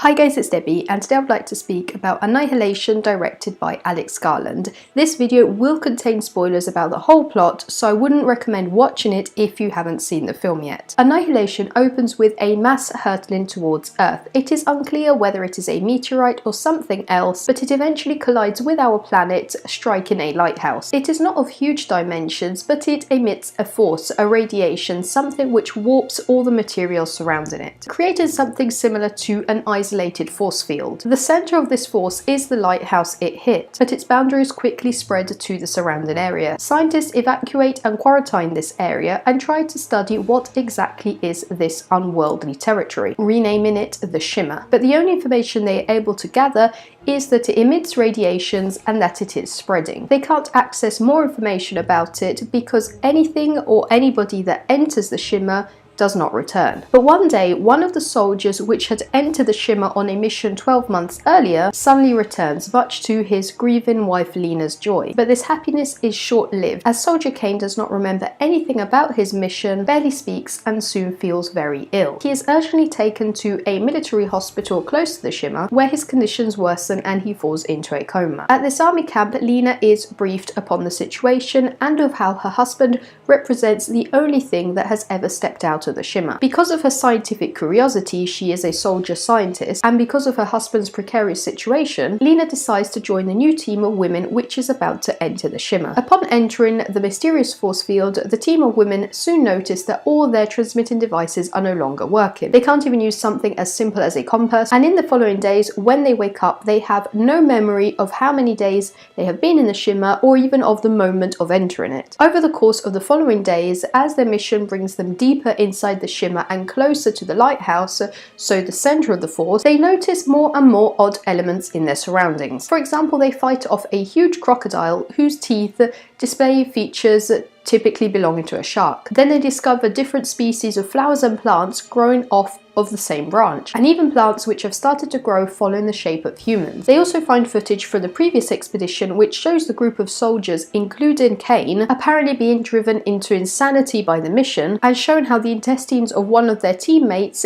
Hi guys, it's Debbie, and today I would like to speak about Annihilation, directed by Alex Garland. This video will contain spoilers about the whole plot, so I wouldn't recommend watching it if you haven't seen the film yet. Annihilation opens with a mass hurtling towards Earth. It is unclear whether it is a meteorite or something else, but it eventually collides with our planet, striking a lighthouse. It is not of huge dimensions, but it emits a force, a radiation, something which warps all the materials surrounding it, creating something similar to an isolated force field. The center of this force is the lighthouse it hit, but its boundaries quickly spread to the surrounding area. Scientists evacuate and quarantine this area and try to study what exactly is this unworldly territory, renaming it the Shimmer. But the only information they are able to gather is that it emits radiations and that it is spreading. They can't access more information about it because anything or anybody that enters the Shimmer does not return. But one day, one of the soldiers which had entered the Shimmer on a mission 12 months earlier suddenly returns, much to his grieving wife Lena's joy. But this happiness is short-lived, as Soldier Kane does not remember anything about his mission, barely speaks, and soon feels very ill. He is urgently taken to a military hospital close to the Shimmer, where his conditions worsen and he falls into a coma. At this army camp, Lena is briefed upon the situation and of how her husband represents the only thing that has ever stepped out of the Shimmer. Because of her scientific curiosity, she is a soldier scientist, and because of her husband's precarious situation, Lena decides to join the new team of women which is about to enter the Shimmer. Upon entering the mysterious force field, the team of women soon notice that all their transmitting devices are no longer working. They can't even use something as simple as a compass, and in the following days, when they wake up, they have no memory of how many days they have been in the Shimmer or even of the moment of entering it. Over the course of the following days, as their mission brings them deeper inside the Shimmer and closer to the lighthouse, so the center of the force, they notice more and more odd elements in their surroundings. For example, they fight off a huge crocodile whose teeth display features typically belonging to a shark. Then they discover different species of flowers and plants growing off of the same branch, and even plants which have started to grow following the shape of humans. They also find footage from the previous expedition which shows the group of soldiers, including Kane, apparently being driven into insanity by the mission, and shown how the intestines of one of their teammates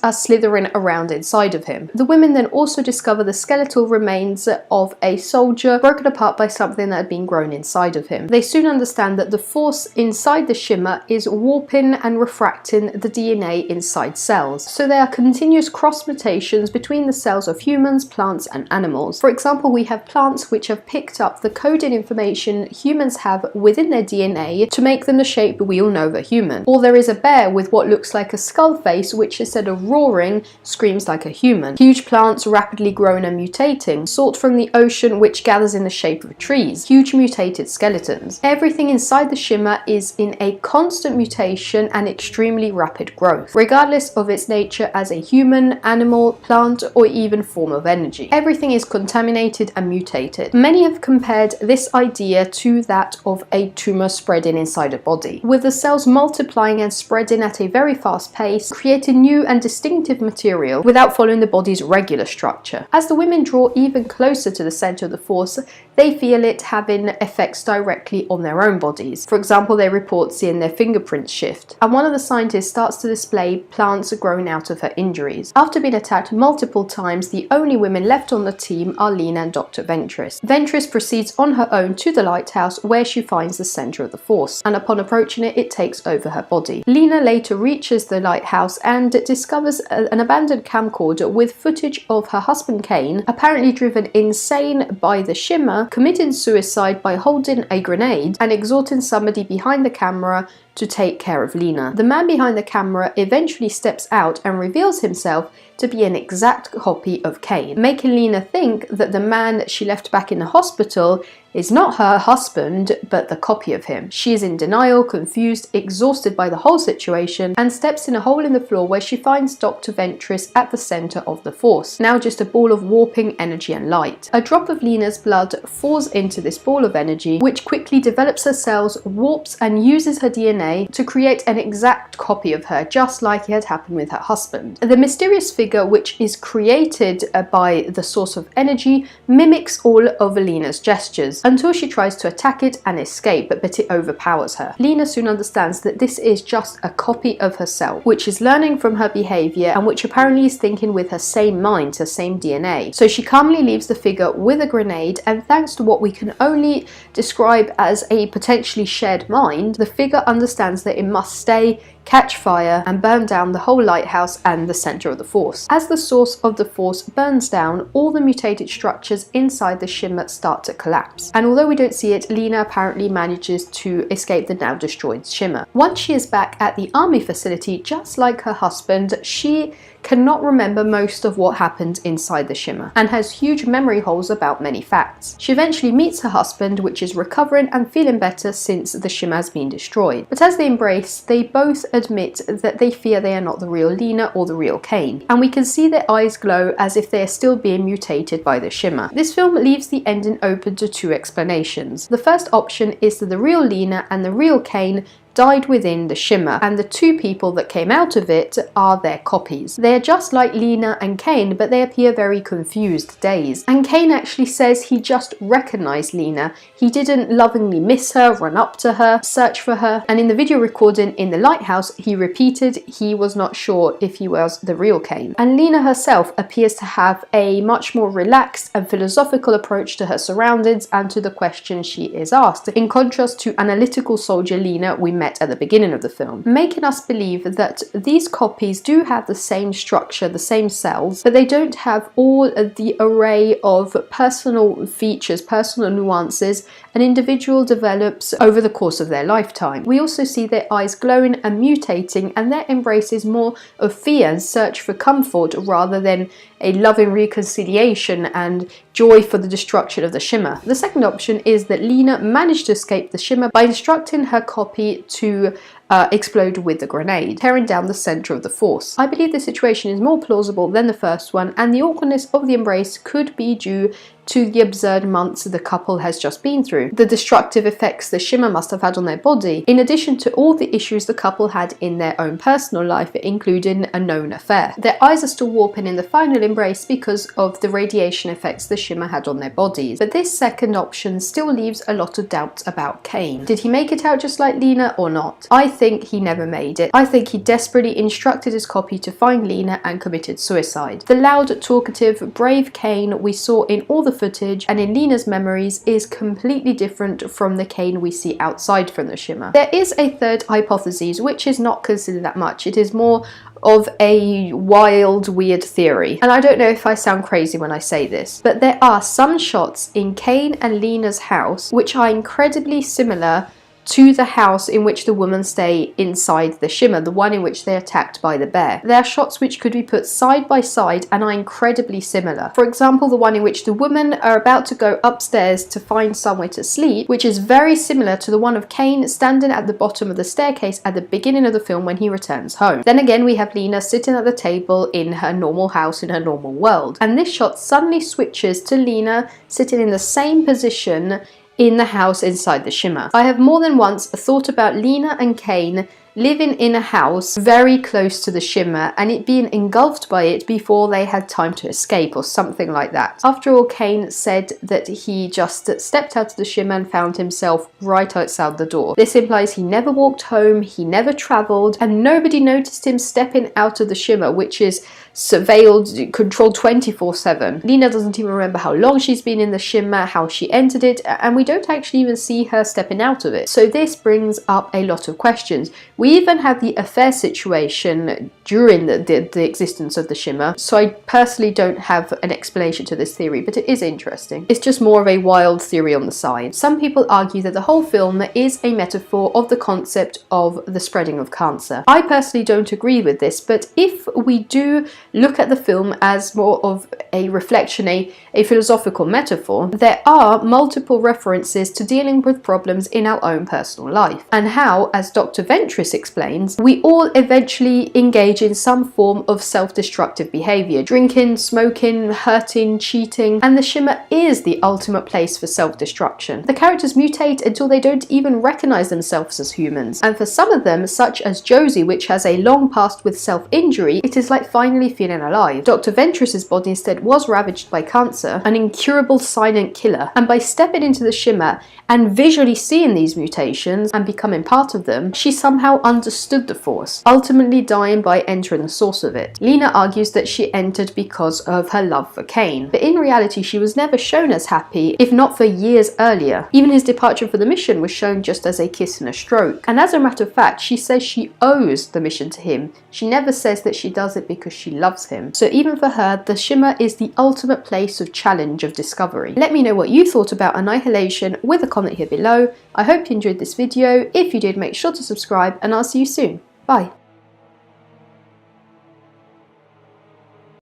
are slithering around inside of him. The women then also discover the skeletal remains of a soldier broken apart by something that had been grown inside of him. They soon understand that the force inside the Shimmer is warping and refracting the DNA inside cells. So there are continuous cross mutations between the cells of humans, plants, and animals. For example, we have plants which have picked up the coded information humans have within their DNA to make them the shape we all know of a human. Or there is a bear with what looks like a skull face which, instead of roaring, screams like a human. Huge plants rapidly growing and mutating. Salt from the ocean which gathers in the shape of trees. Huge mutated skeletons. Everything inside the Shimmer is in a constant mutation and extremely rapid growth, regardless of its nature as a human, animal, plant, or even form of energy. Everything is contaminated and mutated. Many have compared this idea to that of a tumor spreading inside a body, with the cells multiplying and spreading at a very fast pace, creating new and distinctive material without following the body's regular structure. As the women draw even closer to the center of the force, they feel it having effects directly on their own bodies. For example, they report seeing their fingerprints shift, and one of the scientists starts to display plants growing out of her injuries. After being attacked multiple times, the only women left on the team are Lena and Dr. Ventress. Ventress proceeds on her own to the lighthouse, where she finds the center of the force, and upon approaching it, it takes over her body. Lena later reaches the lighthouse and discovers an abandoned camcorder with footage of her husband Kane, apparently driven insane by the Shimmer, committing suicide by holding a grenade and exhorting somebody behind the camera to take care of Lena. The man behind the camera eventually steps out and reveals himself to be an exact copy of Kane, making Lena think that the man that she left back in the hospital is not her husband, but the copy of him. She is in denial, confused, exhausted by the whole situation, and steps in a hole in the floor where she finds Dr. Ventress at the center of the force, now just a ball of warping energy and light. A drop of Lena's blood falls into this ball of energy, which quickly develops her cells, warps and uses her DNA DNA to create an exact copy of her, just like it had happened with her husband. The mysterious figure, which is created by the source of energy, mimics all of Lena's gestures until she tries to attack it and escape, but it overpowers her. Lena soon understands that this is just a copy of herself, which is learning from her behavior and which apparently is thinking with her same mind, her same DNA. So she calmly leaves the figure with a grenade, and thanks to what we can only describe as a potentially shared mind, the figure understands that it must stay, catch fire, and burn down the whole lighthouse and the center of the force. As the source of the force burns down, all the mutated structures inside the Shimmer start to collapse. And although we don't see it, Lena apparently manages to escape the now destroyed Shimmer. Once she is back at the army facility, just like her husband, she cannot remember most of what happened inside the Shimmer and has huge memory holes about many facts. She eventually meets her husband, which is recovering and feeling better since the Shimmer has been destroyed. But as they embrace, they both admit that they fear they are not the real Lena or the real Kane, and we can see their eyes glow as if they are still being mutated by the Shimmer. This film leaves the ending open to two explanations. The first option is that the real Lena and the real Kane died within the Shimmer, and the two people that came out of it are their copies. They are just like Lena and Kane, but they appear very confused, dazed. And Kane actually says he just recognized Lena. He didn't lovingly miss her, run up to her, search for her. And in the video recording in the Lighthouse, he repeated he was not sure if he was the real Kane. And Lena herself appears to have a much more relaxed and philosophical approach to her surroundings and to the questions she is asked, in contrast to analytical soldier Lena we met at the beginning of the film, making us believe that these copies do have the same structure, the same cells, but they don't have all of the array of personal features, personal nuances an individual develops over the course of their lifetime. We also see their eyes glowing and mutating, and their embrace is more of fear and search for comfort rather than a loving reconciliation and joy for the destruction of the Shimmer. The second option is that Lena managed to escape the Shimmer by instructing her copy to explode with the grenade, tearing down the center of the force. I believe the situation is more plausible than the first one, and the awkwardness of the embrace could be due to the absurd months the couple has just been through, the destructive effects the Shimmer must have had on their body, in addition to all the issues the couple had in their own personal life, including a known affair. Their eyes are still warping in the final embrace because of the radiation effects the Shimmer had on their bodies. But this second option still leaves a lot of doubt about Kane. Did he make it out just like Lena or not? I think he never made it. I think he desperately instructed his copy to find Lena and committed suicide. The loud, talkative, brave Kane we saw in all the footage and in Lena's memories is completely different from the Kane we see outside from the Shimmer. There is a third hypothesis which is not considered that much. It is more of a wild, weird theory. And I don't know if I sound crazy when I say this, but there are some shots in Kane and Lena's house which are incredibly similar to the house in which the women stay inside the Shimmer, the one in which they're attacked by the bear. There are shots which could be put side by side and are incredibly similar. For example, the one in which the women are about to go upstairs to find somewhere to sleep, which is very similar to the one of Kane standing at the bottom of the staircase at the beginning of the film when he returns home. Then again, we have Lena sitting at the table in her normal house in her normal world. And this shot suddenly switches to Lena sitting in the same position in the house inside the Shimmer. I have more than once thought about Lena and Kane living in a house very close to the Shimmer and it being engulfed by it before they had time to escape or something like that. After all, Kane said that he just stepped out of the Shimmer and found himself right outside the door. This implies he never walked home, he never travelled, and nobody noticed him stepping out of the Shimmer, which is surveilled, controlled 24/7. Lena doesn't even remember how long she's been in the Shimmer, how she entered it, and we don't actually even see her stepping out of it. So this brings up a lot of questions. We even have the affair situation during the existence of the Shimmer, so I personally don't have an explanation to this theory, but it is interesting. It's just more of a wild theory on the side. Some people argue that the whole film is a metaphor of the concept of the spreading of cancer. I personally don't agree with this, but if we do look at the film as more of a reflection, a philosophical metaphor, there are multiple references to dealing with problems in our own personal life, and how, as Dr. Ventris explains, we all eventually engage in some form of self-destructive behaviour, drinking, smoking, hurting, cheating, and the Shimmer is the ultimate place for self-destruction. The characters mutate until they don't even recognise themselves as humans, and for some of them, such as Josie, which has a long past with self-injury, it is like finally feeling alive. Dr. Ventris's body instead was ravaged by cancer, an incurable silent killer, and by stepping into the Shimmer and visually seeing these mutations and becoming part of them, she somehow understood the force, ultimately dying by entering the source of it. Lena argues that she entered because of her love for Kane, but in reality she was never shown as happy, if not for years earlier. Even his departure for the mission was shown just as a kiss and a stroke, and as a matter of fact she says she owes the mission to him. She never says that she does it because she loves him. So even for her, the Shimmer is the ultimate place of challenge, of discovery. Let me know what you thought about Annihilation with a comment here below. I hope you enjoyed this video. If you did, make sure to subscribe and I'll see you soon. Bye.